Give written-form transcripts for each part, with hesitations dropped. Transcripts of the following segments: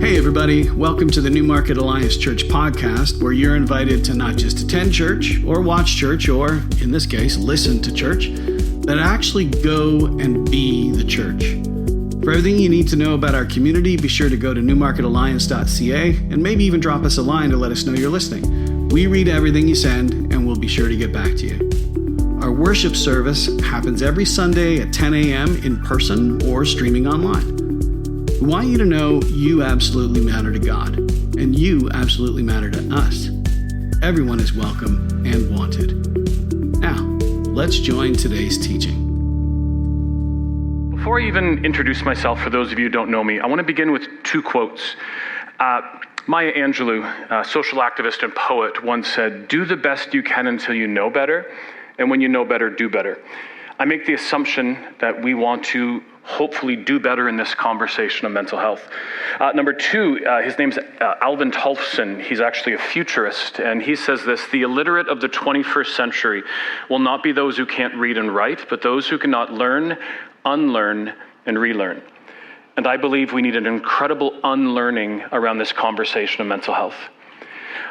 Hey everybody, welcome to the New Market Alliance Church podcast, where you're invited to not just attend church or watch church or, in this case, listen to church, but actually go and be the church. For everything you need to know about our community, be sure to go to newmarketalliance.ca and maybe even drop us a line to let us know you're listening. We read everything you send and we'll be sure to get back to you. Our worship service happens every Sunday at 10 a.m. in person or streaming online. We want you to know you absolutely matter to God, and you absolutely matter to us. Everyone is welcome and wanted. Now, let's join today's teaching. Before I even introduce myself, for those of you who don't know me, I want to begin with two quotes. Maya Angelou, social activist and poet, once said, "Do the best you can until you know better, and when you know better, do better." I make the assumption that we want to hopefully do better in this conversation of mental health. Number two, his name's Alvin Tollefson. He's actually a futurist, and he says this: "The illiterate of the 21st century will not be those who can't read and write, but those who cannot learn, unlearn, and relearn." And I believe we need an incredible unlearning around this conversation of mental health.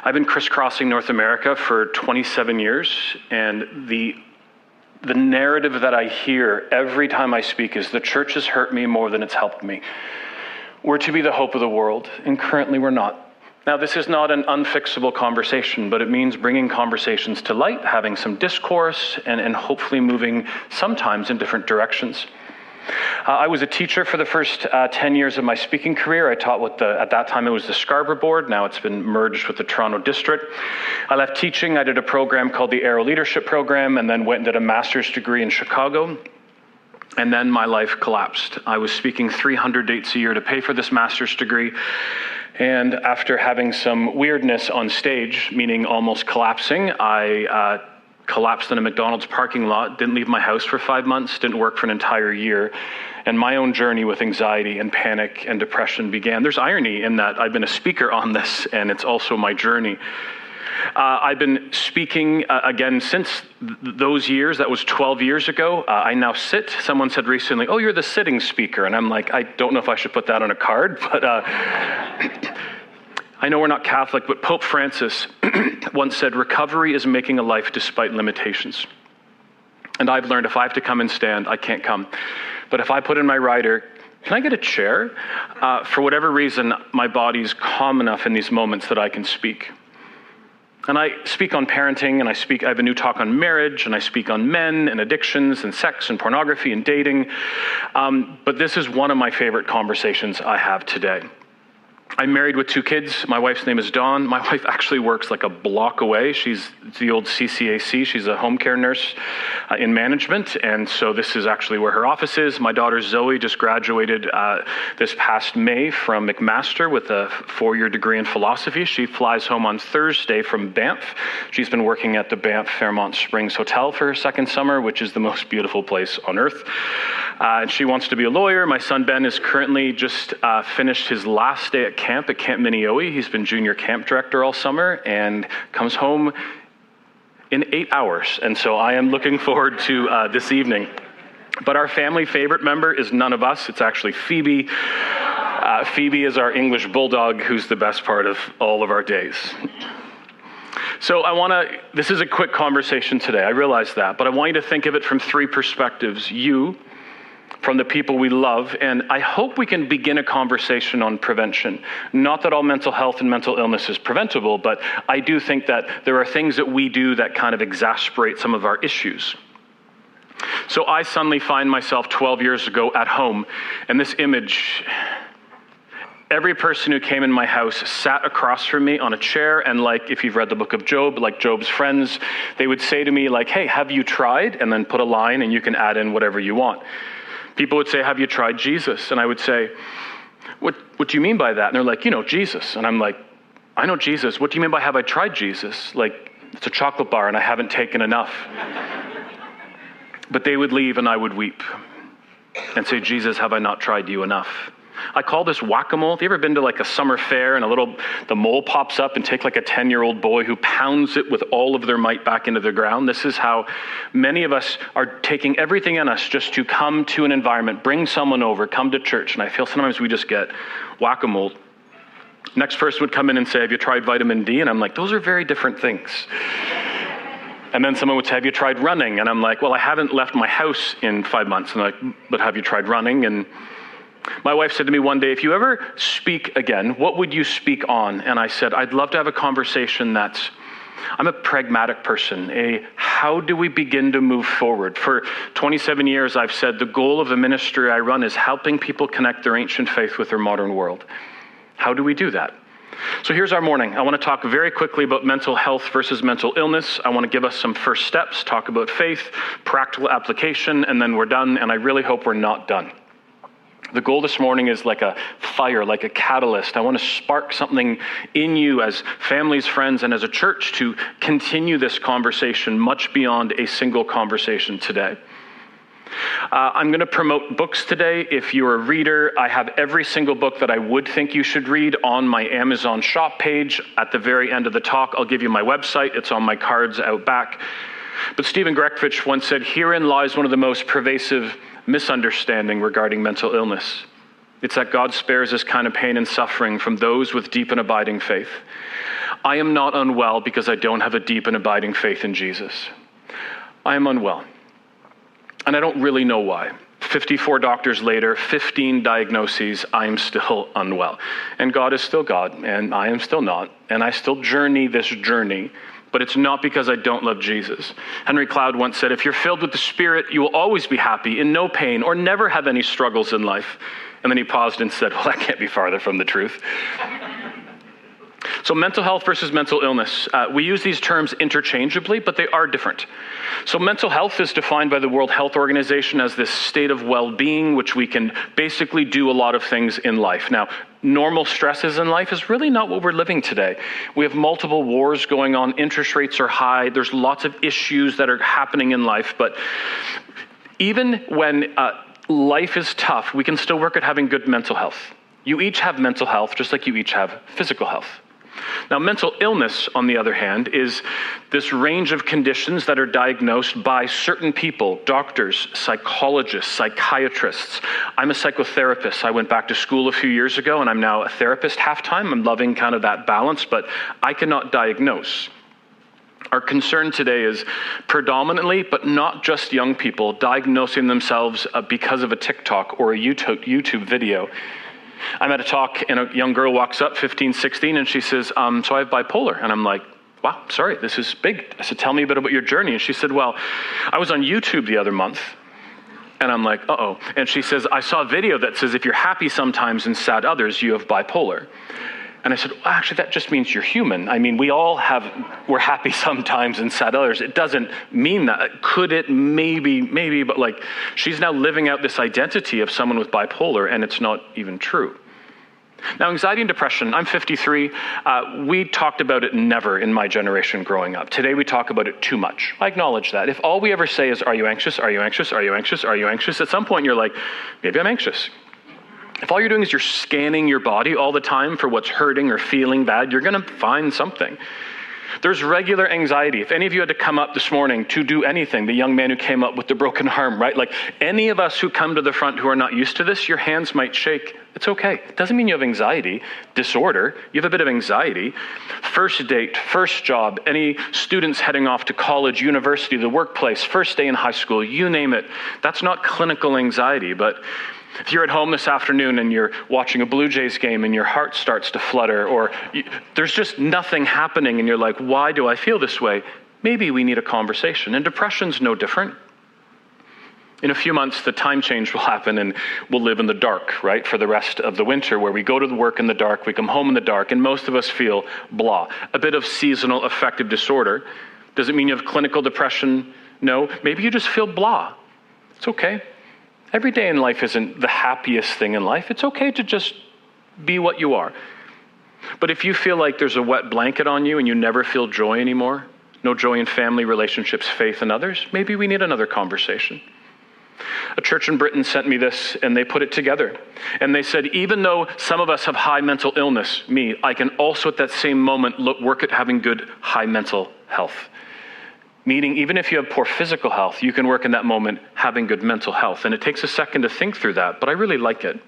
I've been crisscrossing North America for 27 years, and the narrative that I hear every time I speak is the church has hurt me more than it's helped me. We're to be the hope of the world, and currently we're not. Now, this is not an unfixable conversation, but it means bringing conversations to light, having some discourse, and hopefully moving sometimes in different directions. I was a teacher for the first 10 years of my speaking career. I taught at that time it was the Scarborough Board. Now it's been merged with the Toronto District. I left teaching. I did a program called the Aero Leadership Program, and then went and did a master's degree in Chicago. And then my life collapsed. I was speaking 300 dates a year to pay for this master's degree. And after having some weirdness on stage, meaning almost collapsing, I collapsed in a McDonald's parking lot, didn't leave my house for 5 months, didn't work for an entire year, and my own journey with anxiety and panic and depression began. There's irony in that I've been a speaker on this, and it's also my journey. I've been speaking again since those years. That was 12 years ago. I now sit. Someone said recently, "Oh, you're the sitting speaker," and I'm like, I don't know if I should put that on a card, but I know we're not Catholic, but Pope Francis once said, "Recovery is making a life despite limitations." And I've learned if I have to come and stand, I can't come. But if I put in my rider, "Can I get a chair?" For whatever reason, my body's calm enough in these moments that I can speak. And I speak on parenting, and I have a new talk on marriage, and I speak on men and addictions and sex and pornography and dating. But this is one of my favorite conversations I have today. I'm married with 2 kids. My wife's name is Dawn. My wife actually works like a block away. She's the old CCAC. She's a home care nurse in management, and so this is actually where her office is. My daughter Zoe just graduated this past May from McMaster with a 4-year degree in philosophy. She flies home on Thursday from Banff. She's been working at the Banff Fairmont Springs Hotel for her second summer, which is the most beautiful place on earth. And she wants to be a lawyer. My son Ben is currently just finished his last day at Camp Minneoe. He's been junior camp director all summer and comes home in 8 hours. And so I am looking forward to this evening. But our family favorite member is none of us. It's actually Phoebe. Phoebe is our English bulldog, who's the best part of all of our days. So this is a quick conversation today. I realize that, but I want you to think of it from 3 perspectives. You, from the people we love, and I hope we can begin a conversation on prevention. Not that all mental health and mental illness is preventable, but I do think that there are things that we do that kind of exacerbate some of our issues. So I suddenly find myself 12 years ago at home, and this image, every person who came in my house sat across from me on a chair, and like, if you've read the book of Job, like Job's friends, they would say to me like, "Hey, have you tried?" And then put a line, and you can add in whatever you want. People would say, "Have you tried Jesus?" And I would say, what do you mean by that? And they're like, "Jesus." And I'm like, "I know Jesus. What do you mean by have I tried Jesus?" Like, it's a chocolate bar and I haven't taken enough. But they would leave and I would weep and say, "Jesus, have I not tried you enough?" I call this whack-a-mole. Have you ever been to like a summer fair and the mole pops up and take like a 10-year-old boy who pounds it with all of their might back into the ground? This is how many of us are taking everything in us just to come to an environment, bring someone over, come to church. And I feel sometimes we just get whack-a-mole. Next person would come in and say, have you tried vitamin D? And I'm like, those are very different things. And then someone would say, have you tried running? And I'm like, well, I haven't left my house in 5 months. And I'm like, but have you tried running? And my wife said to me one day, if you ever speak again, what would you speak on? And I said, I'd love to have a conversation I'm a pragmatic person. How do we begin to move forward? For 27 years, I've said the goal of the ministry I run is helping people connect their ancient faith with their modern world. How do we do that? So here's our morning. I want to talk very quickly about mental health versus mental illness. I want to give us some first steps, talk about faith, practical application, and then we're done, and I really hope we're not done. The goal this morning is like a fire, like a catalyst. I want to spark something in you as families, friends, and as a church to continue this conversation much beyond a single conversation today. I'm going to promote books today. If you're a reader, I have every single book that I would think you should read on my Amazon shop page. At the very end of the talk, I'll give you my website. It's on my cards out back. But Stephen Grekvich once said, herein lies one of the most pervasive misunderstanding regarding mental illness. It's that God spares this kind of pain and suffering from those with deep and abiding faith. I am not unwell because I don't have a deep and abiding faith in Jesus. I am unwell. And I don't really know why. 54 doctors later, 15 diagnoses, I am still unwell. And God is still God, and I am still not. And I still journey this journey, but it's not because I don't love Jesus. Henry Cloud once said, if you're filled with the Spirit, you will always be happy, in no pain, or never have any struggles in life. And then he paused and said, well, that can't be farther from the truth. So mental health versus mental illness. We use these terms interchangeably, but they are different. So mental health is defined by the World Health Organization as this state of well-being, which we can basically do a lot of things in life. Now, normal stresses in life is really not what we're living today. We have multiple wars going on. Interest rates are high. There's lots of issues that are happening in life. But even when life is tough, we can still work at having good mental health. You each have mental health, just like you each have physical health. Now, mental illness, on the other hand, is this range of conditions that are diagnosed by certain people, doctors, psychologists, psychiatrists. I'm a psychotherapist. I went back to school a few years ago, and I'm now a therapist half-time. I'm loving kind of that balance, but I cannot diagnose. Our concern today is predominantly, but not just young people, diagnosing themselves because of a TikTok or a YouTube video. I'm at a talk and a young girl walks up, 15, 16, and she says, so I have bipolar. And I'm like, wow, sorry, this is big. I said, tell me a bit about your journey. And she said, well, I was on YouTube the other month. And I'm like, uh-oh. And she says, I saw a video that says if you're happy sometimes and sad others, you have bipolar. And I said, well, actually, that just means you're human. I mean, we're happy sometimes and sad others. It doesn't mean that. Could it? Maybe, but like, she's now living out this identity of someone with bipolar, and it's not even true. Now, anxiety and depression, I'm 53. We talked about it never in my generation growing up. Today, we talk about it too much. I acknowledge that. If all we ever say is, are you anxious? Are you anxious? Are you anxious? Are you anxious? At some point, you're like, maybe I'm anxious. If all you're doing is you're scanning your body all the time for what's hurting or feeling bad, you're going to find something. There's regular anxiety. If any of you had to come up this morning to do anything, the young man who came up with the broken arm, right? Like any of us who come to the front who are not used to this, your hands might shake. It's okay. It doesn't mean you have anxiety disorder. You have a bit of anxiety. First date, first job, any students heading off to college, university, the workplace, first day in high school, you name it. That's not clinical anxiety, but if you're at home this afternoon and you're watching a Blue Jays game and your heart starts to flutter, or there's just nothing happening and you're like, why do I feel this way? Maybe we need a conversation. And depression's no different. In a few months, the time change will happen and we'll live in the dark, right, for the rest of the winter, where we go to the work in the dark, we come home in the dark, and most of us feel blah. A bit of seasonal affective disorder. Does it mean you have clinical depression? No. Maybe you just feel blah. It's okay. Every day in life isn't the happiest thing in life. It's okay to just be what you are. But if you feel like there's a wet blanket on you and you never feel joy anymore, no joy in family, relationships, faith, and others, maybe we need another conversation. A church in Britain sent me this, and they put it together. And they said, even though some of us have high mental illness, me, I can also at that same moment work at having good high mental health. Meaning, even if you have poor physical health, you can work in that moment having good mental health. And it takes a second to think through that, but I really like it.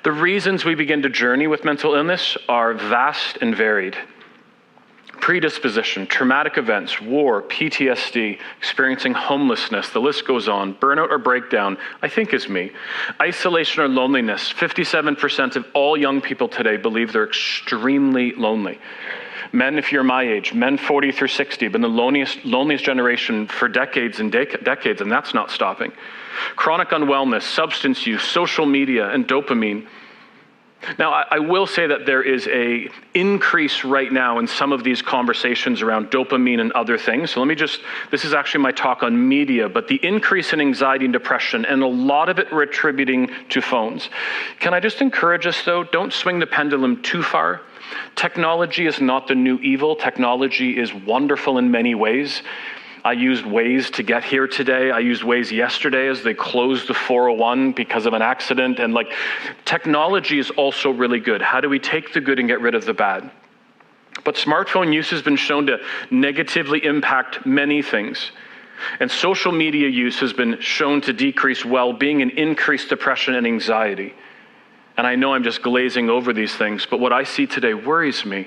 The reasons we begin to journey with mental illness are vast and varied. Predisposition, traumatic events, war, PTSD, experiencing homelessness, the list goes on, burnout or breakdown, I think is me. Isolation or loneliness, 57% of all young people today believe they're extremely lonely. Men, if you're my age, men 40 through 60, have been the loneliest generation for decades and decades, and that's not stopping. Chronic unwellness, substance use, social media, and dopamine. Now, I will say that there is an increase right now in some of these conversations around dopamine and other things. So this is actually my talk on media, but the increase in anxiety and depression, and a lot of it we're attributing to phones. Can I just encourage us, though, don't swing the pendulum too far. Technology is not the new evil. Technology is wonderful in many ways. I used Waze to get here today. I used Waze yesterday as they closed the 401 because of an accident. And technology is also really good. How do we take the good and get rid of the bad? But smartphone use has been shown to negatively impact many things. And social media use has been shown to decrease well-being and increase depression and anxiety. And I know I'm just glazing over these things, but what I see today worries me.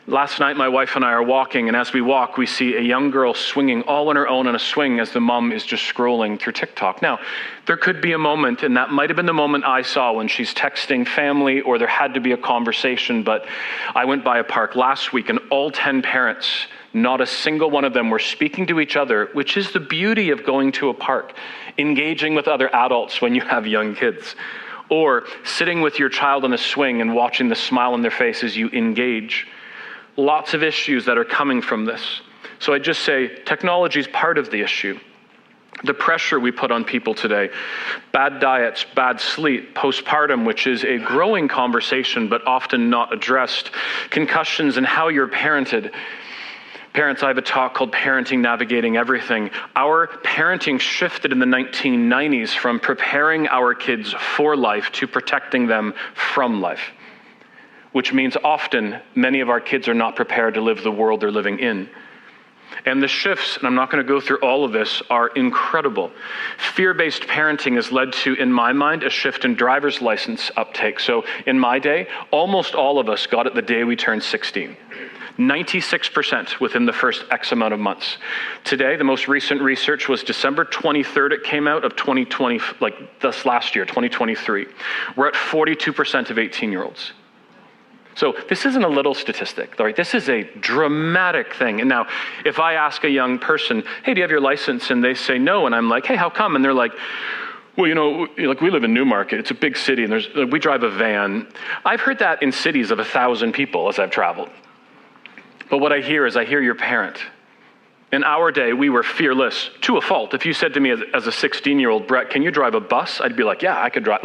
Last night, my wife and I are walking, and as we walk, we see a young girl swinging all on her own on a swing as the mom is just scrolling through TikTok. Now, there could be a moment, and that might have been the moment I saw when she's texting family, or there had to be a conversation, but I went by a park last week, and all 10 parents, not a single one of them were speaking to each other, which is the beauty of going to a park, engaging with other adults when you have young kids, or sitting with your child on a swing and watching the smile on their face as you engage. Lots of issues that are coming from this. So I just say technology is part of the issue. The pressure we put on people today, bad diets, bad sleep, postpartum, which is a growing conversation but often not addressed, concussions and how you're parented. Parents, I have a talk called Parenting Navigating Everything. Our parenting shifted in the 1990s from preparing our kids for life to protecting them from life, which means often many of our kids are not prepared to live the world they're living in. And the shifts, and I'm not going to go through all of this, are incredible. Fear-based parenting has led to, in my mind, a shift in driver's license uptake. So in my day, almost all of us got it the day we turned 16. 96% within the first X amount of months. Today, the most recent research was December 23rd, it came out of 2020, this last year, 2023. We're at 42% of 18-year-olds. So this isn't a little statistic, right? This is a dramatic thing. And now, if I ask a young person, hey, do you have your license? And they say no, and I'm like, hey, how come? And they're like, well, we live in Newmarket. It's a big city, and we drive a van. I've heard that in cities of 1,000 people as I've traveled. But what I hear your parent. In our day, we were fearless to a fault. If you said to me as a 16-year-old, Brett, can you drive a bus? I'd be like, yeah, I could drive,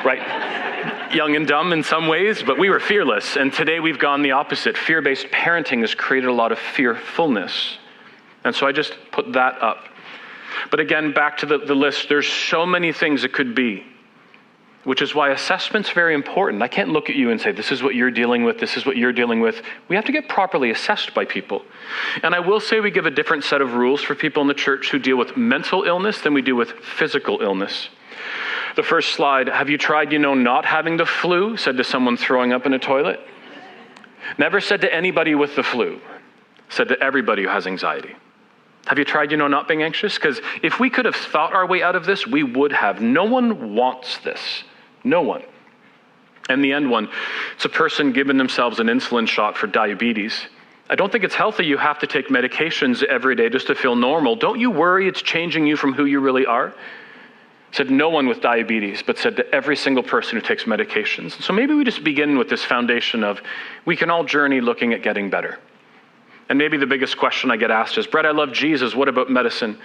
right? Young and dumb in some ways, but we were fearless. And today we've gone the opposite. Fear-based parenting has created a lot of fearfulness. And so I just put that up. But again, back to the list, there's so many things it could be, which is why assessment's very important. I can't look at you and say, this is what you're dealing with, this is what you're dealing with. We have to get properly assessed by people. And I will say we give a different set of rules for people in the church who deal with mental illness than we do with physical illness. The first slide, have you tried, not having the flu? Said to someone throwing up in a toilet. Never said to anybody with the flu. Said to everybody who has anxiety. Have you tried, not being anxious? Because if we could have thought our way out of this, we would have. No one wants this. No one. And the end one, it's a person giving themselves an insulin shot for diabetes. I don't think it's healthy you have to take medications every day just to feel normal. Don't you worry it's changing you from who you really are? Said no one with diabetes, but said to every single person who takes medications. So maybe we just begin with this foundation of we can all journey looking at getting better. And maybe the biggest question I get asked is, Brett, I love Jesus. What about medicine?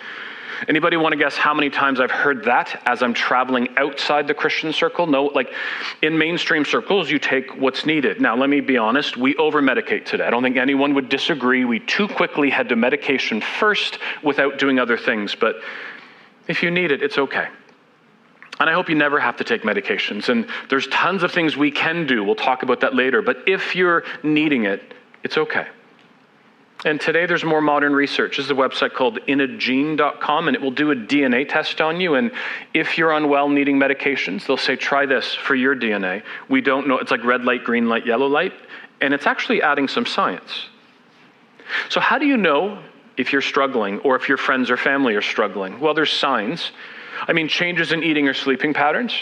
Anybody want to guess how many times I've heard that as I'm traveling outside the Christian circle? No, in mainstream circles, you take what's needed. Now, let me be honest, we over-medicate today. I don't think anyone would disagree. We too quickly head to medication first without doing other things. But if you need it, it's okay. And I hope you never have to take medications. And there's tons of things we can do. We'll talk about that later. But if you're needing it, it's okay. And today there's more modern research. There's a website called inagene.com, and it will do a DNA test on you. And if you're unwell needing medications, they'll say, try this for your DNA. We don't know. It's like red light, green light, yellow light. And it's actually adding some science. So how do you know if you're struggling or if your friends or family are struggling? Well, there's signs. I mean, changes in eating or sleeping patterns.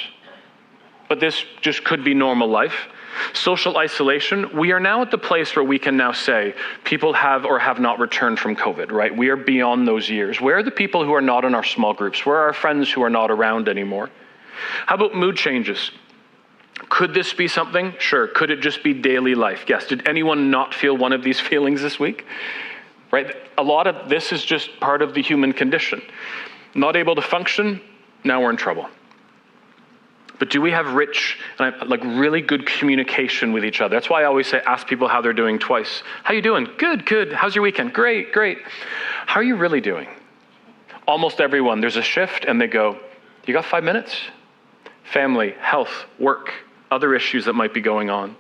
But this just could be normal life. Social isolation, we are now at the place where we can now say people have or have not returned from COVID, right? We are beyond those years. Where are the people who are not in our small groups? Where are our friends who are not around anymore? How about mood changes? Could this be something? Sure. Could it just be daily life? Yes. Did anyone not feel one of these feelings this week? Right? A lot of this is just part of the human condition. Not able to function, now we're in trouble. But do we have rich, really good communication with each other? That's why I always say, ask people how they're doing twice. How you doing? Good, good. How's your weekend? Great, great. How are you really doing? Almost everyone, there's a shift and they go, you got 5 minutes? Family, health, work, other issues that might be going on.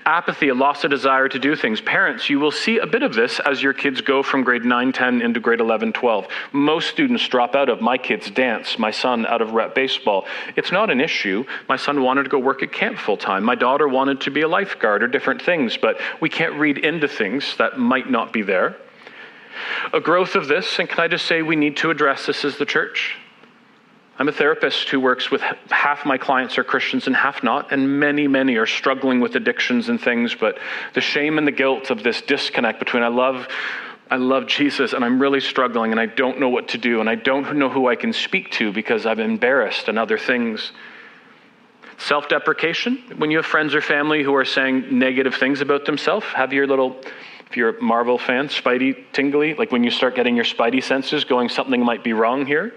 Apathy, a loss of desire to do things. Parents, you will see a bit of this as your kids go from grade 9, 10 into grade 11, 12. Most students drop out of my kids' dance, my son out of rep baseball. It's not an issue. My son wanted to go work at camp full time. My daughter wanted to be a lifeguard or different things, but we can't read into things that might not be there. A growth of this, and can I just say we need to address this as the church? I'm a therapist who works with half my clients are Christians and half not, and many are struggling with addictions and things, but the shame and the guilt of this disconnect between I love Jesus and I'm really struggling and I don't know what to do and I don't know who I can speak to because I'm embarrassed and other things. Self-deprecation, when you have friends or family who are saying negative things about themselves, have your little, if you're a Marvel fan, spidey tingly, like when you start getting your spidey senses going, something might be wrong here.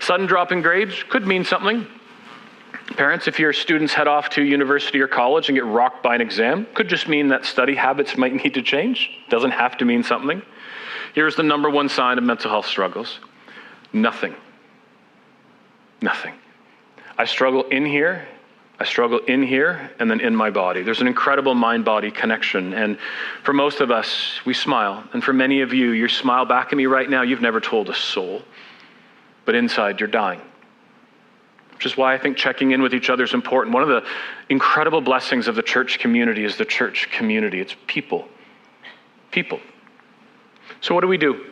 Sudden drop in grades could mean something. Parents, if your students head off to university or college and get rocked by an exam, could just mean that study habits might need to change. Doesn't have to mean something. Here's the number one sign of mental health struggles. Nothing. Nothing. I struggle in here, and then in my body. There's an incredible mind-body connection. And for most of us, we smile. And for many of you, you smile back at me right now, you've never told a soul. But inside, you're dying. Which is why I think checking in with each other is important. One of the incredible blessings of the church community is the church community. It's people. People. So what do?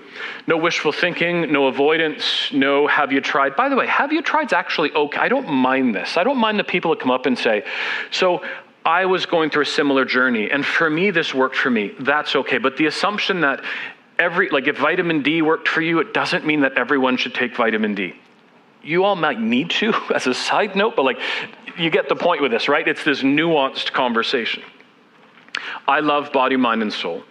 No wishful thinking, no avoidance, no have you tried. By the way, have you tried's actually okay. I don't mind this. I don't mind the people that come up and say, so I was going through a similar journey, and for me, this worked for me. That's okay. But the assumption that if vitamin D worked for you, it doesn't mean that everyone should take vitamin D. You all might need to as a side note, but you get the point with this, right? It's this nuanced conversation. I love body, mind, and soul.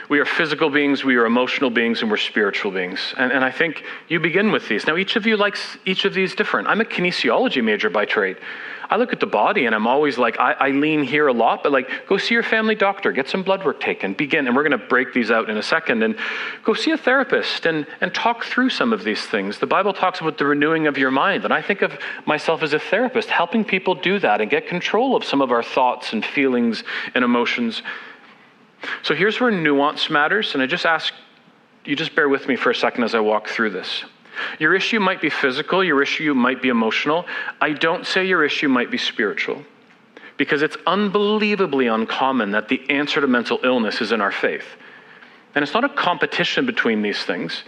We are physical beings, we are emotional beings, and we're spiritual beings. And I think you begin with these. Now, each of you likes each of these different. I'm a kinesiology major by trade. I look at the body and I'm always I lean here a lot, but go see your family doctor, get some blood work taken, begin. And we're going to break these out in a second and go see a therapist and talk through some of these things. The Bible talks about the renewing of your mind. And I think of myself as a therapist, helping people do that and get control of some of our thoughts and feelings and emotions. So here's where nuance matters. And I just ask you just bear with me for a second as I walk through this. Your issue might be physical, your issue might be emotional. I don't say your issue might be spiritual, because it's unbelievably uncommon that the answer to mental illness is in our faith. And it's not a competition between these things.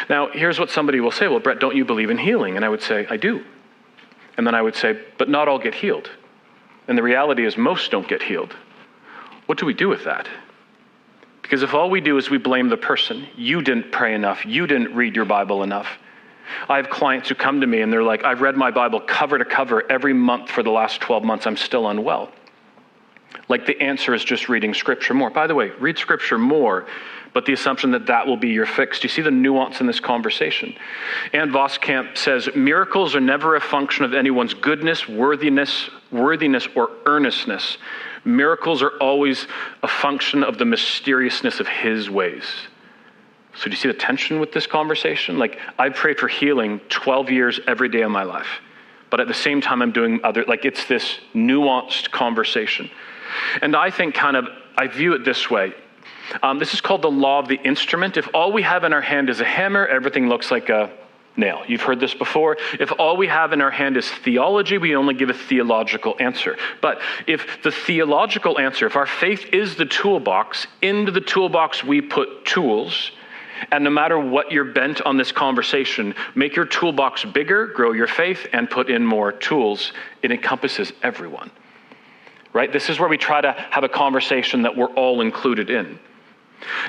Now, here's what somebody will say, well, Brett, don't you believe in healing? And I would say, I do. And then I would say, but not all get healed. And the reality is most don't get healed. What do we do with that? Because if all we do is we blame the person, you didn't pray enough, you didn't read your Bible enough. I have clients who come to me and they're like, I've read my Bible cover to cover every month for the last 12 months, I'm still unwell. The answer is just reading Scripture more. By the way, read Scripture more, but the assumption that will be your fix. Do you see the nuance in this conversation? Ann Voskamp says, miracles are never a function of anyone's goodness, worthiness, or earnestness. Miracles are always a function of the mysteriousness of his ways. So do you see the tension with this conversation? I prayed for healing 12 years every day of my life. But at the same time, I'm doing it's this nuanced conversation. And I think I view it this way. This is called the law of the instrument. If all we have in our hand is a hammer, everything looks like a nail. You've heard this before. If all we have in our hand is theology, we only give a theological answer. But if the theological answer, if our faith is the toolbox, into the toolbox we put tools, and no matter what you're bent on this conversation, make your toolbox bigger, grow your faith, and put in more tools. It encompasses everyone, right? This is where we try to have a conversation that we're all included in.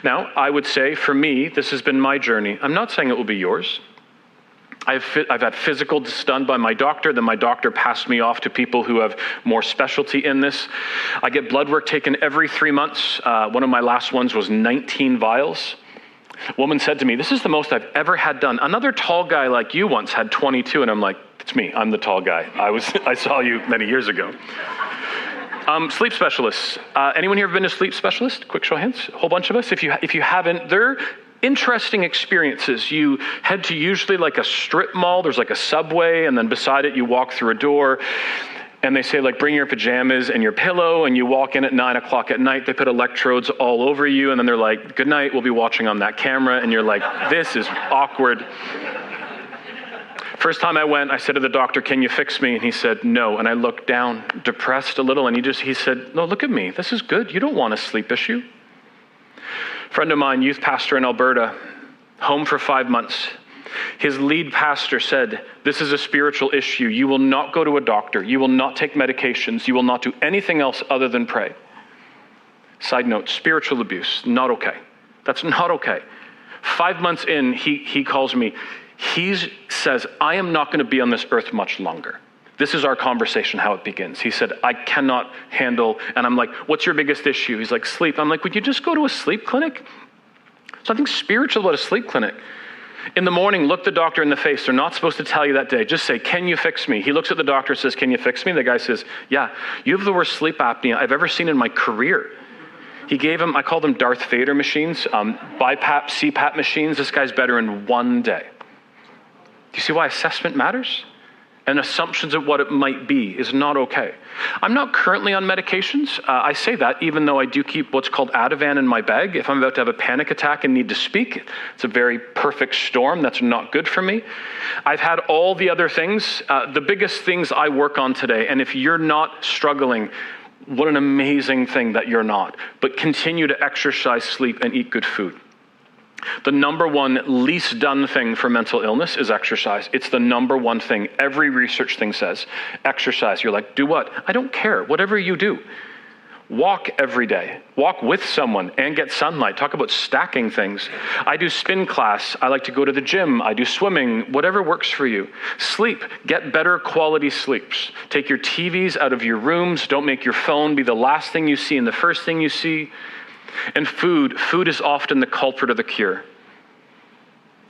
Now, I would say for me, this has been my journey. I'm not saying it will be yours. I've had physicals done by my doctor, then my doctor passed me off to people who have more specialty in this. I get blood work taken every 3 months. One of my last ones was 19 vials. A woman said to me, "This is the most I've ever had done. Another tall guy like you once had 22, and I'm like, "It's me, I'm the tall guy. I saw you many years ago." Sleep specialists. Anyone here ever been to a sleep specialist? Quick show of hands. A whole bunch of us. If you haven't, they're interesting experiences. You head to usually like a strip mall. There's like a Subway, and then beside it you walk through a door, and they say like, bring your pajamas and your pillow, and you walk in at 9 o'clock at night. They put electrodes all over you, and then they're like, "Good night, we'll be watching on that camera," and you're like, this is awkward. First time I went, I said to the doctor, "Can you fix me?" And he said, "No." And I looked down, depressed a little, and he said, "No, look at me. This is good. You don't want a sleep issue." Friend of mine, youth pastor in Alberta, home for 5 months. His lead pastor said, "This is a spiritual issue. You will not go to a doctor. You will not take medications. You will not do anything else other than pray." Side note, spiritual abuse, not okay. That's not okay. 5 months in, he calls me. He says, "I am not going to be on this earth much longer." This is our conversation, how it begins. He said, "I cannot handle," and I'm like, "What's your biggest issue?" He's like, "Sleep." I'm like, "Would you just go to a sleep clinic?" Something spiritual about a sleep clinic. In the morning, look the doctor in the face. They're not supposed to tell you that day. Just say, "Can you fix me?" He looks at the doctor and says, "Can you fix me?" The guy says, "Yeah, you have the worst sleep apnea I've ever seen in my career." He gave him, I call them Darth Vader machines, BiPAP, CPAP machines. This guy's better in 1 day. Do you see why assessment matters? And assumptions of what it might be is not okay. I'm not currently on medications. I say that even though I do keep what's called Ativan in my bag. If I'm about to have a panic attack and need to speak, it's a very perfect storm. That's not good for me. I've had all the other things. The biggest things I work on today, and if you're not struggling, what an amazing thing that you're not. But continue to exercise, sleep, and eat good food. The number one least done thing for mental illness is exercise. It's the number one thing. Every research thing says exercise. You're like, "Do what?" I don't care. Whatever you do. Walk every day. Walk with someone and get sunlight. Talk about stacking things. I do spin class. I like to go to the gym. I do swimming. Whatever works for you. Sleep. Get better quality sleeps. Take your TVs out of your rooms. Don't make your phone be the last thing you see and the first thing you see. And food is often the culprit of the cure.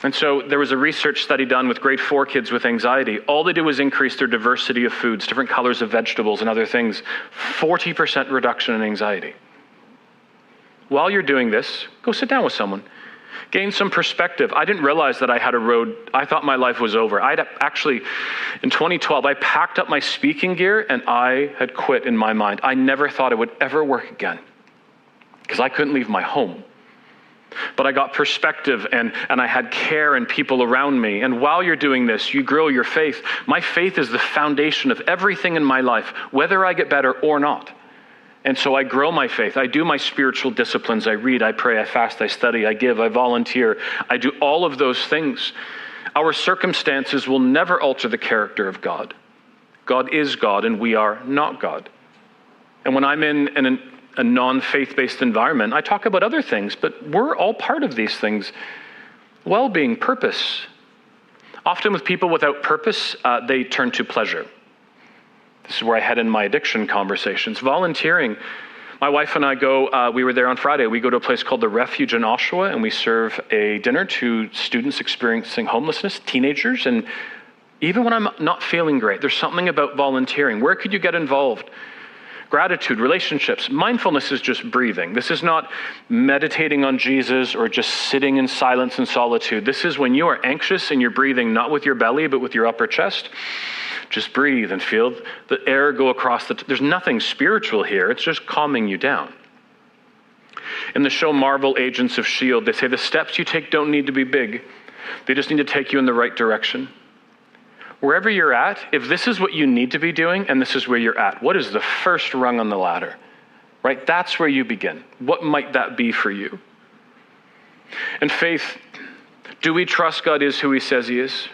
And so there was a research study done with grade 4 kids with anxiety. All they did was increase their diversity of foods, different colors of vegetables and other things. 40% reduction in anxiety. While you're doing this, go sit down with someone. Gain some perspective. I didn't realize that I had a road. I thought my life was over. In 2012, I packed up my speaking gear and I had quit in my mind. I never thought it would ever work again, because I couldn't leave my home. But I got perspective and I had care and people around me. And while you're doing this, you grow your faith. My faith is the foundation of everything in my life, whether I get better or not. And so I grow my faith. I do my spiritual disciplines. I read, I pray, I fast, I study, I give, I volunteer. I do all of those things. Our circumstances will never alter the character of God. God is God and we are not God. And when I'm in a non-faith-based environment, I talk about other things, but we're all part of these things. Well-being, purpose. Often with people without purpose, they turn to pleasure. This is where I head in my addiction conversations. Volunteering. My wife and I go, we were there on Friday, we go to a place called the Refuge in Oshawa, and we serve a dinner to students experiencing homelessness, teenagers, and even when I'm not feeling great, there's something about volunteering. Where could you get involved? Gratitude, relationships. Mindfulness is just breathing. This is not meditating on Jesus or just sitting in silence and solitude. This is when you are anxious and you're breathing not with your belly, but with your upper chest. Just breathe and feel the air go across there's nothing spiritual here. It's just calming you down. In the show Marvel Agents of S.H.I.E.L.D., they say the steps you take don't need to be big. They just need to take you in the right direction. Wherever you're at, if this is what you need to be doing and this is where you're at, what is the first rung on the ladder? Right? That's where you begin. What might that be for you? And faith, do we trust God is who he says he is?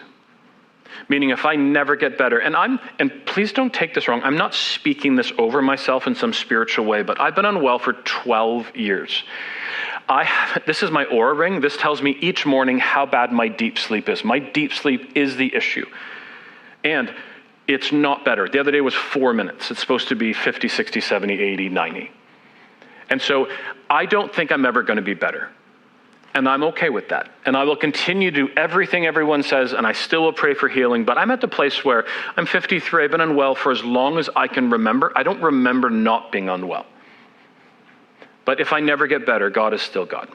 Meaning if I never get better, and please don't take this wrong, I'm not speaking this over myself in some spiritual way, but I've been unwell for 12 years. This is my Oura ring. This tells me each morning how bad my deep sleep is. My deep sleep is the issue. And it's not better. The other day was 4 minutes. It's supposed to be 50, 60, 70, 80, 90. And so I don't think I'm ever going to be better. And I'm okay with that. And I will continue to do everything everyone says, and I still will pray for healing. But I'm at the place where I'm 53. I've been unwell for as long as I can remember. I don't remember not being unwell. But if I never get better, God is still God.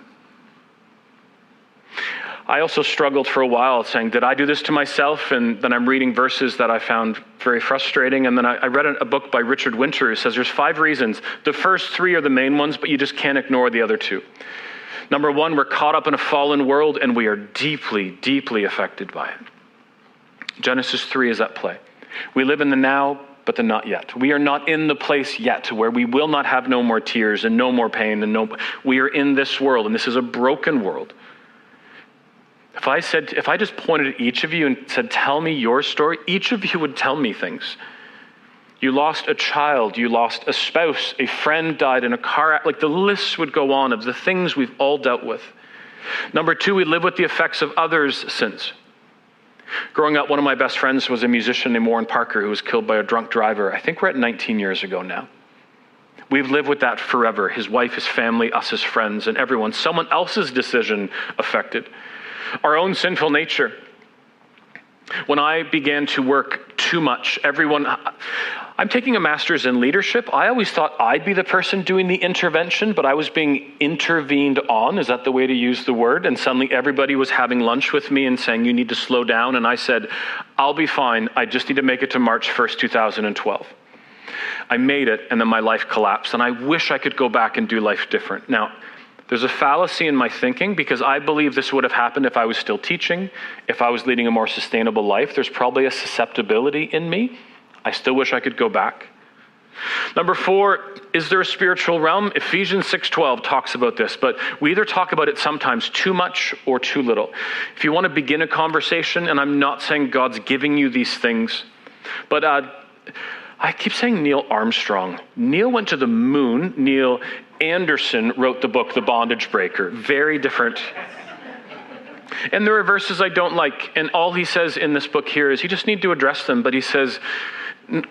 I also struggled for a while saying, did I do this to myself? And then I'm reading verses that I found very frustrating. And then I read a book by Richard Winter who says there's 5 reasons. The first 3 are the main ones, but you just can't ignore the other 2. Number 1, we're caught up in a fallen world and we are deeply, deeply affected by it. Genesis 3 is at play. We live in the now, but the not yet. We are not in the place yet where we will not have no more tears and no more pain. We are in this world, and this is a broken world. If I just pointed at each of you and said, tell me your story, each of you would tell me things. You lost a child, you lost a spouse, a friend died in a car accident. Like the list would go on of the things we've all dealt with. Number 2, we live with the effects of others' sins. Growing up, one of my best friends was a musician named Warren Parker who was killed by a drunk driver. I think we're at 19 years ago now. We've lived with that forever. His wife, his family, us as friends, and everyone. Someone else's decision affected. Our own sinful nature. When I began to work too much, I'm taking a master's in leadership. I always thought I'd be the person doing the intervention, but I was being intervened on. Is that the way to use the word? And suddenly everybody was having lunch with me and saying, you need to slow down. And I said, I'll be fine. I just need to make it to March 1st, 2012. I made it, and then my life collapsed. And I wish I could go back and do life different. Now, there's a fallacy in my thinking because I believe this would have happened if I was still teaching, if I was leading a more sustainable life. There's probably a susceptibility in me. I still wish I could go back. Number 4, is there a spiritual realm? Ephesians 6:12 talks about this, but we either talk about it sometimes too much or too little. If you want to begin a conversation, and I'm not saying God's giving you these things, but I keep saying Neil Armstrong. Neil went to the moon. Neil Anderson wrote the book, The Bondage Breaker. Very different. And there are verses I don't like. And all he says in this book here is you just need to address them. But he says,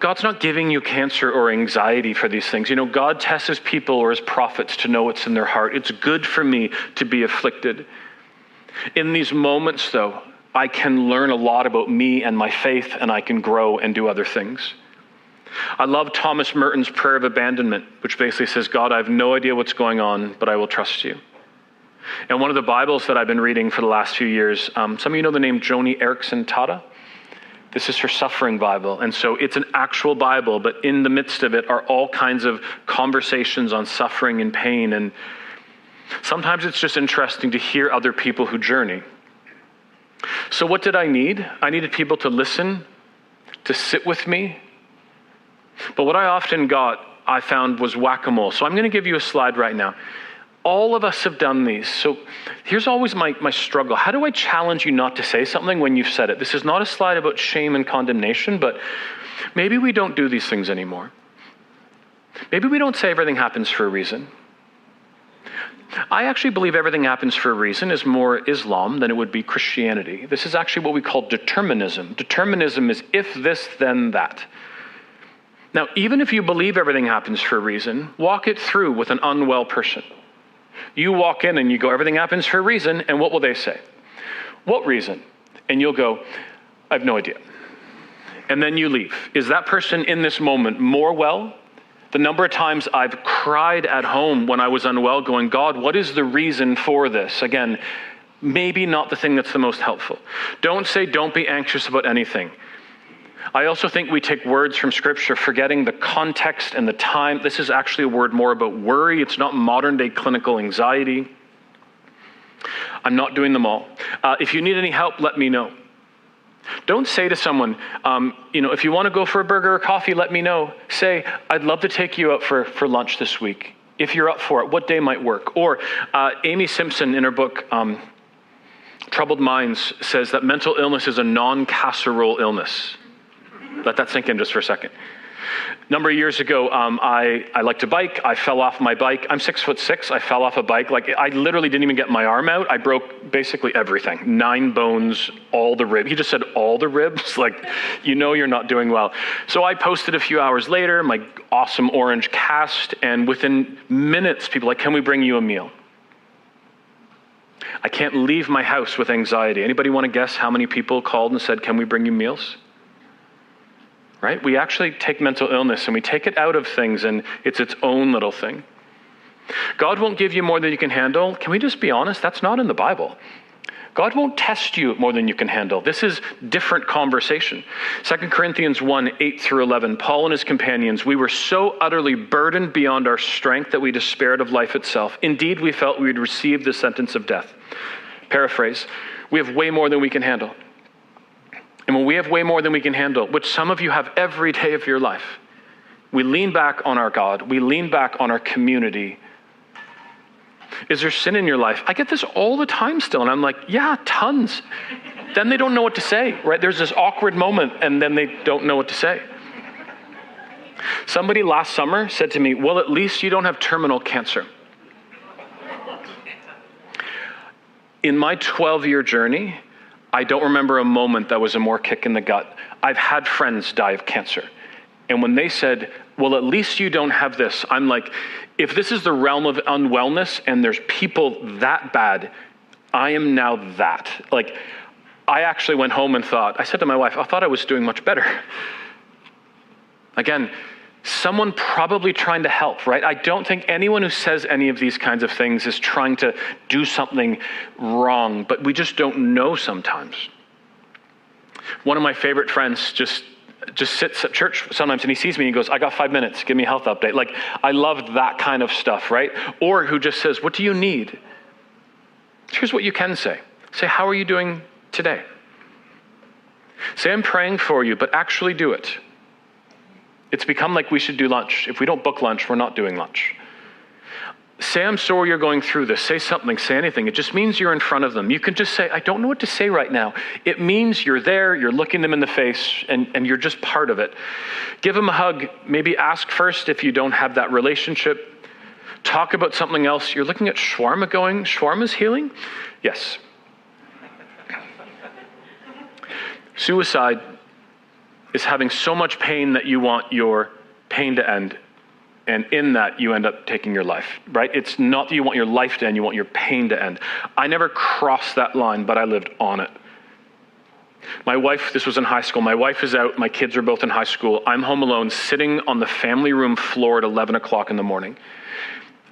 God's not giving you cancer or anxiety for these things. You know, God tests his people or his prophets to know what's in their heart. It's good for me to be afflicted. In these moments, though, I can learn a lot about me and my faith, and I can grow and do other things. I love Thomas Merton's prayer of abandonment, which basically says, God, I have no idea what's going on, but I will trust you. And one of the Bibles that I've been reading for the last few years, some of you know the name Joni Eareckson Tada. This is her suffering Bible. And so it's an actual Bible, but in the midst of it are all kinds of conversations on suffering and pain. And sometimes it's just interesting to hear other people who journey. So what did I need? I needed people to listen, to sit with me. But what I often I found was whack-a-mole. So I'm going to give you a slide right now. All of us have done these. So here's always my struggle. How do I challenge you not to say something when you've said it? This is not a slide about shame and condemnation, but maybe we don't do these things anymore. Maybe we don't say everything happens for a reason. I actually believe everything happens for a reason is more Islam than it would be Christianity. This is actually what we call determinism. Determinism is if this, then that. Now, even if you believe everything happens for a reason, walk it through with an unwell person. You walk in and you go, everything happens for a reason, and what will they say? What reason? And you'll go, I have no idea. And then you leave. Is that person in this moment more well? The number of times I've cried at home when I was unwell going, God, what is the reason for this? Again, maybe not the thing that's the most helpful. Don't say, don't be anxious about anything. I also think we take words from Scripture, forgetting the context and the time. This is actually a word more about worry. It's not modern day clinical anxiety. I'm not doing them all. If you need any help, let me know. Don't say to someone, if you want to go for a burger or coffee, let me know. Say, I'd love to take you out for lunch this week. If you're up for it, what day might work? Or Amy Simpson in her book, Troubled Minds, says that mental illness is a non-casserole illness. Let that sink in just for a second. A number of years ago, I like to bike. I fell off my bike. I'm 6'6". I fell off a bike. I literally didn't even get my arm out. I broke basically everything. 9 bones, all the ribs. He just said all the ribs. You're not doing well. So I posted a few hours later, my awesome orange cast, and within minutes, people were like, can we bring you a meal? I can't leave my house with anxiety. Anybody want to guess how many people called and said, can we bring you meals? Right? We actually take mental illness and we take it out of things, and it's its own little thing. God won't give you more than you can handle. Can we just be honest? That's not in the Bible. God won't test you more than you can handle. This is different conversation. 2 Corinthians 1, 8 through 11, Paul and his companions, we were so utterly burdened beyond our strength that we despaired of life itself. Indeed, we felt we would receive the sentence of death. Paraphrase, we have way more than we can handle. And when we have way more than we can handle, which some of you have every day of your life, we lean back on our God. We lean back on our community. Is there sin in your life? I get this all the time still. And I'm like, yeah, tons. Then they don't know what to say, right? There's this awkward moment and then they don't know what to say. Somebody last summer said to me, well, at least you don't have terminal cancer. In my 12-year journey, I don't remember a moment that was a more kick in the gut. I've had friends die of cancer. And when they said, well, at least you don't have this, I'm like, if this is the realm of unwellness and there's people that bad, I am now that. I actually went home and I said to my wife, I thought I was doing much better. Again, someone probably trying to help, right? I don't think anyone who says any of these kinds of things is trying to do something wrong, but we just don't know sometimes. One of my favorite friends just sits at church sometimes and he sees me and he goes, I got 5 minutes, give me a health update. I loved that kind of stuff, right? Or who just says, what do you need? Here's what you can say. Say, how are you doing today? Say, I'm praying for you, but actually do it. It's become like we should do lunch. If we don't book lunch, we're not doing lunch. Say, I'm sorry you're going through this. Say something, say anything. It just means you're in front of them. You can just say, I don't know what to say right now. It means you're there, you're looking them in the face, and you're just part of it. Give them a hug. Maybe ask first if you don't have that relationship. Talk about something else. You're looking at shawarma going, shawarma's healing? Yes. Suicide is having so much pain that you want your pain to end. And in that, you end up taking your life, right? It's not that you want your life to end, you want your pain to end. I never crossed that line, but I lived on it. My wife, this was in high school, my wife is out, my kids are both in high school. I'm home alone, sitting on the family room floor at 11 o'clock in the morning.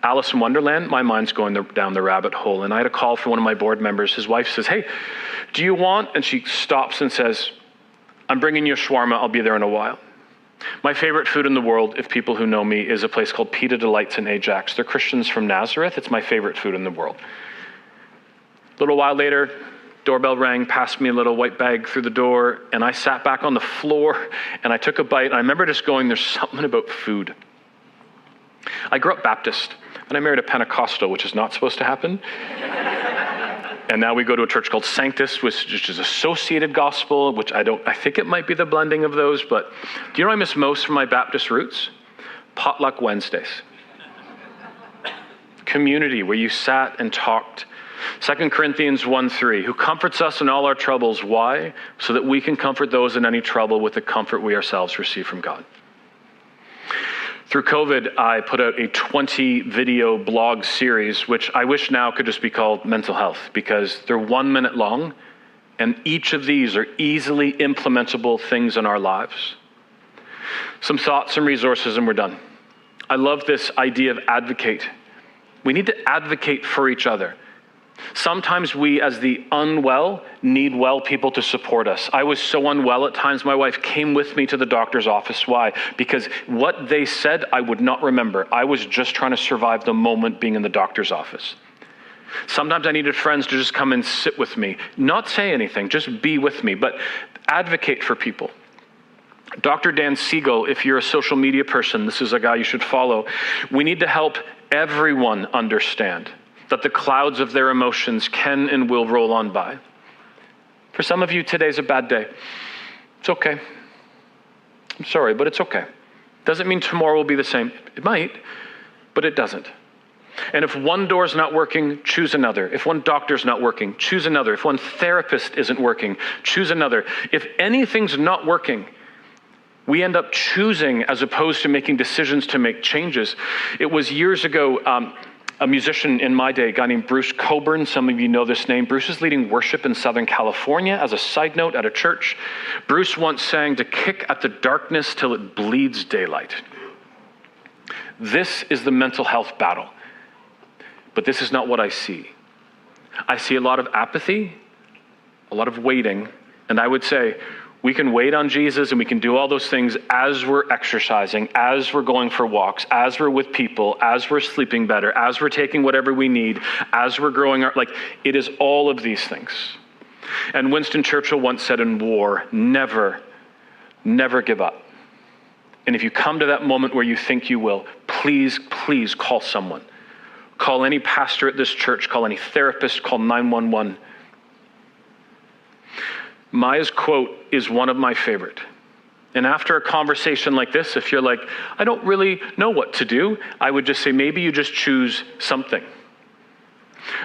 Alice in Wonderland, my mind's going down the rabbit hole. And I had a call from one of my board members. His wife says, hey, do you want? And she stops and says, I'm bringing you a shawarma. I'll be there in a while. My favorite food in the world, if people who know me, is a place called Pita Delights in Ajax. They're Christians from Nazareth. It's my favorite food in the world. A little while later, doorbell rang, passed me a little white bag through the door, and I sat back on the floor, and I took a bite. And I remember just going, there's something about food. I grew up Baptist, and I married a Pentecostal, which is not supposed to happen. And now we go to a church called Sanctus, which is associated gospel, which I think it might be the blending of those, but do you know what I miss most from my Baptist roots? Potluck Wednesdays. Community where you sat and talked. 2 Corinthians 1:3, who comforts us in all our troubles. Why? So that we can comfort those in any trouble with the comfort we ourselves receive from God. Through COVID, I put out a 20-video blog series, which I wish now could just be called Mental Health, because they're 1 minute long, and each of these are easily implementable things in our lives. Some thoughts and resources, and we're done. I love this idea of advocate. We need to advocate for each other. Sometimes we, as the unwell, need well people to support us. I was so unwell at times, my wife came with me to the doctor's office. Why? Because what they said, I would not remember. I was just trying to survive the moment being in the doctor's office. Sometimes I needed friends to just come and sit with me, not say anything, just be with me, but advocate for people. Dr. Dan Siegel, if you're a social media person, this is a guy you should follow. We need to help everyone understand that the clouds of their emotions can and will roll on by. For some of you, today's a bad day. It's okay. I'm sorry, but it's okay. Doesn't mean tomorrow will be the same. It might, but it doesn't. And if one door's not working, choose another. If one doctor's not working, choose another. If one therapist isn't working, choose another. If anything's not working, we end up choosing as opposed to making decisions to make changes. It was years ago, a musician in my day, a guy named Bruce Coburn. Some of you know this name. Bruce is leading worship in Southern California as a side note at a church. Bruce once sang, "To kick at the darkness till it bleeds daylight." This is the mental health battle. But this is not what I see. I see a lot of apathy, a lot of waiting, and I would say we can wait on Jesus and we can do all those things as we're exercising, as we're going for walks, as we're with people, as we're sleeping better, as we're taking whatever we need, as we're growing our, it is all of these things. And Winston Churchill once said in war, never give up. And if you come to that moment where you think you will, please call someone. Call any pastor at this church, call any therapist, call 911. Maya's quote is one of my favorite. And after a conversation like this, if you're like, I don't really know what to do, I would just say, maybe you just choose something.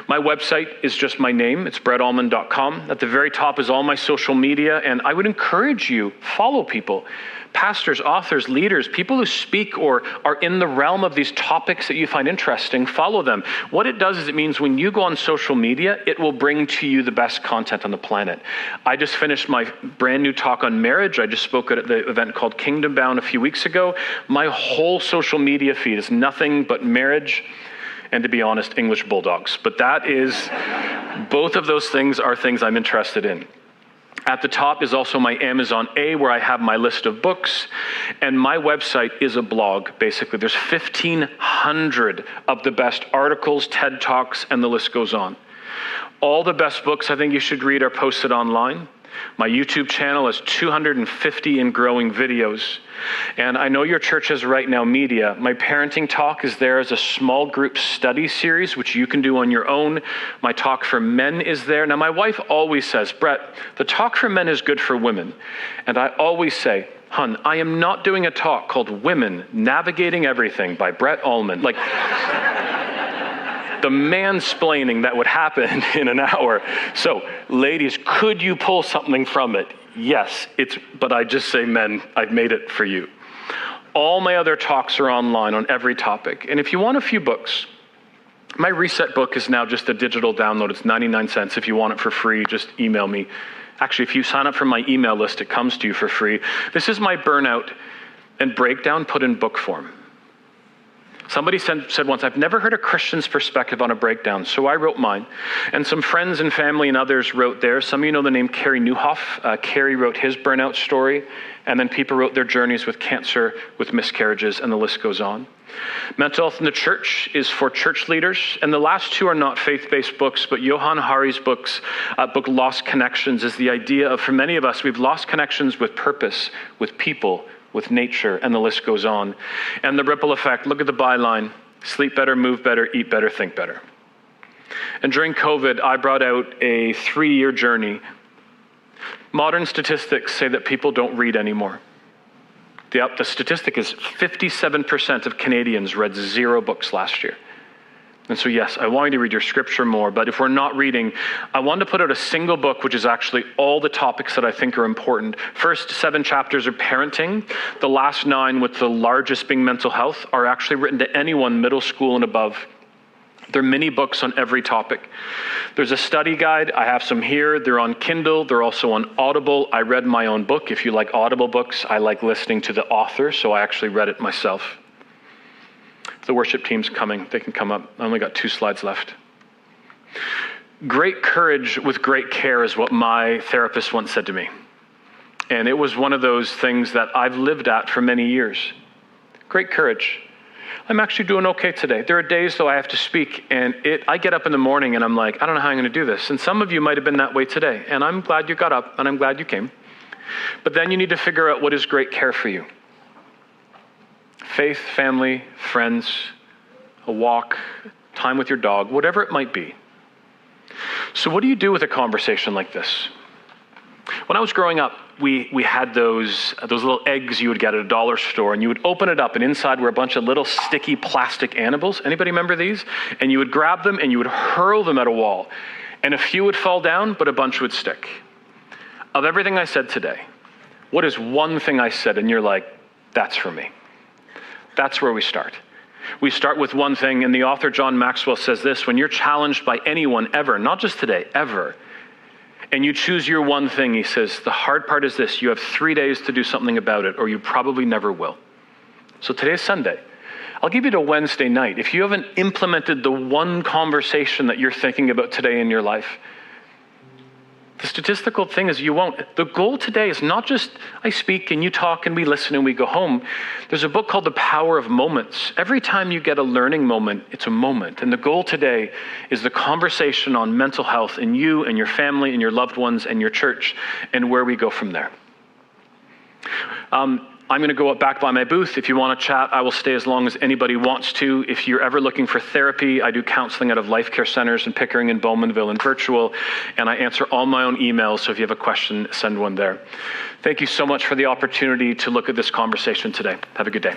My website is just my name. It's brettallman.com. At the very top is all my social media. And I would encourage you, follow people, pastors, authors, leaders, people who speak or are in the realm of these topics that you find interesting, follow them. What it does is it means when you go on social media, it will bring to you the best content on the planet. I just finished my brand new talk on marriage. I just spoke at the event called Kingdom Bound a few weeks ago. My whole social media feed is nothing but marriage and, to be honest, English bulldogs. But that is, both of those things are things I'm interested in. At the top is also my Amazon A, where I have my list of books, and my website is a blog, basically. There's 1,500 of the best articles, TED Talks, and the list goes on. All the best books I think you should read are posted online. My YouTube channel has 250 and growing videos. And I know your church has Right Now Media. My parenting talk is there as a small group study series, which you can do on your own. My talk for men is there. Now, my wife always says, Brett, the talk for men is good for women. And I always say, hun, I am not doing a talk called Women Navigating Everything by Brett Ullman. The mansplaining that would happen in an hour. So, ladies, could you pull something from it? Yes, but I just say, men, I've made it for you. All my other talks are online on every topic. And if you want a few books, my Reset book is now just a digital download. It's 99 cents. If you want it for free, just email me. Actually, if you sign up for my email list, it comes to you for free. This is my burnout and breakdown put in book form. Somebody said once, I've never heard a Christian's perspective on a breakdown, so I wrote mine. And some friends and family and others wrote theirs. Some of you know the name Carey Nieuwhof. Carey wrote his burnout story, and then people wrote their journeys with cancer, with miscarriages, and the list goes on. Mental Health in the Church is for church leaders, and the last two are not faith-based books, but Johann Hari's book Lost Connections is the idea of, for many of us, we've lost connections with purpose, with people, with nature, and the list goes on. And the ripple effect, look at the byline, sleep better, move better, eat better, think better. And during COVID, I brought out a 3-year journey. Modern statistics say that people don't read anymore. The statistic is 57% of Canadians read 0 books last year. And so yes, I want you to read your scripture more, but if we're not reading, I want to put out a single book, which is actually all the topics that I think are important. First 7 chapters are parenting. The last 9, with the largest being mental health, are actually written to anyone middle school and above. They're mini books on every topic. There's a study guide. I have some here. They're on Kindle. They're also on Audible. I read my own book. If you like Audible books, I like listening to the author, so I actually read it myself. The worship team's coming. They can come up. I only got 2 slides left. Great courage with great care is what my therapist once said to me. And it was one of those things that I've lived at for many years. Great courage. I'm actually doing okay today. There are days, though, I have to speak, and I get up in the morning and I'm like, I don't know how I'm going to do this. And some of you might have been that way today, and I'm glad you got up, and I'm glad you came. But then you need to figure out what is great care for you. Faith, family, friends, a walk, time with your dog, whatever it might be. So what do you do with a conversation like this? When I was growing up, we had those little eggs you would get at a dollar store, and you would open it up, and inside were a bunch of little sticky plastic animals. Anybody remember these? And you would grab them and you would hurl them at a wall, and a few would fall down, but a bunch would stick. Of everything I said today, what is one thing I said and you're like, that's for me? That's where we start. We start with one thing, and the author John Maxwell says this: when you're challenged by anyone ever, not just today, ever, and you choose your one thing, he says, the hard part is this: you have 3 days to do something about it, or you probably never will. So today's Sunday. I'll give you to Wednesday night. If you haven't implemented the one conversation that you're thinking about today in your life, the statistical thing is you won't. The goal today is not just I speak and you talk and we listen and we go home. There's a book called The Power of Moments. Every time you get a learning moment, it's a moment. And the goal today is the conversation on mental health in you and your family and your loved ones and your church, and where we go from there. I'm going to go up back by my booth. If you want to chat, I will stay as long as anybody wants to. If you're ever looking for therapy, I do counseling out of Life Care Centers in Pickering and Bowmanville and virtual, and I answer all my own emails, so if you have a question, send one there. Thank you so much for the opportunity to look at this conversation today. Have a good day.